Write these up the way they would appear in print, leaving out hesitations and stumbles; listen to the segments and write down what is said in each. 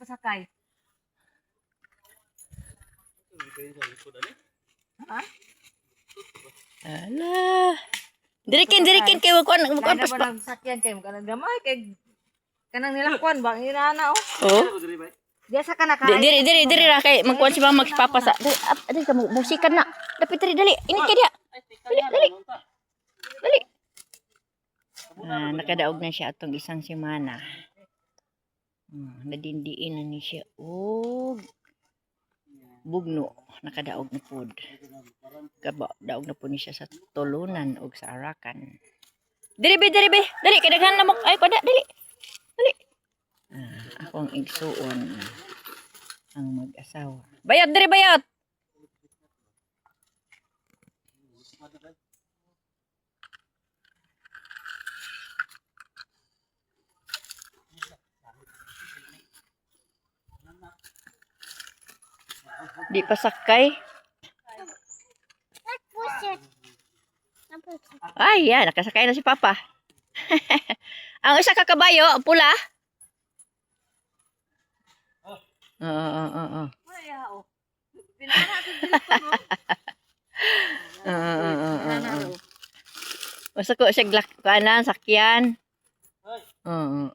pasakay. Ha? Ala. Dirikin kay wag ko Kaya pa. ba nagsakyan kayo? Kanang gamay kay kanang nilakwan ba? Inana oh. Oh. Diya sa kanakain. Diri ra kay magkuan si mama magpapasa. Dali ka musikan na. Dapit dali. Init ka diya. Dali. Nakadaog na siya atong isang semana. Nadindiin na ni siya. Bugno. Nakadaog na pod. Daog na po ni siya sa tulunan o sa arakan. Diri be. Dali, kadaghan na mo. Ay, kada, dali. Ako ang igsuon. Ang mag-asawa. Bayot, diri, bayot. Di pa sakay. Ay, yan. Nakasakay na si Papa. Ang isa ka kabayo, pula. Oo. Basta ko siya kanan, sakyan. Oo.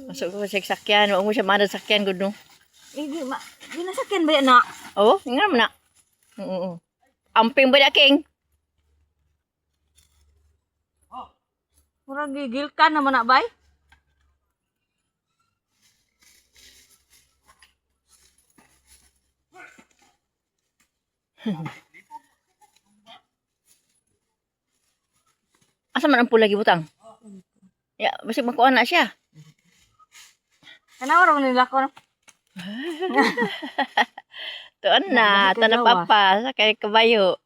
Masuk ko siya sakyan. Huwag mo siya mana sakyan, good no? Di nasakyan ba yan na? Oo, nga mo na. Oo. Amping ba na, King? Murag gigil ka naman na bay? Asa man ang pula gibutang? Ya, basta makuha na siya. Kanawa rin nila ko. Tuan na, tanah Papa, sa kay kabayo.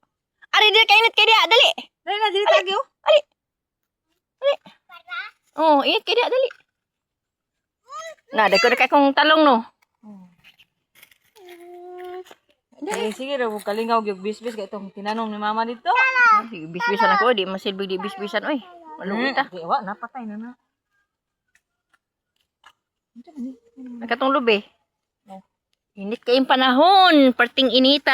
Ari dia kainit kay dia, dali. Dali na, dili tagi oh. Dali. Oh, init kay dia, dali. Na, dako na kay kong talong no. Sige raw, kalingaw yung bisbis kay itong tinanong ni mama dito. Bisbisan ako, di masilbig di bisbisan, oy. Malungit ah. Wa, napatay na na. Nakatong lubi. Init kayong panahon, parting inita.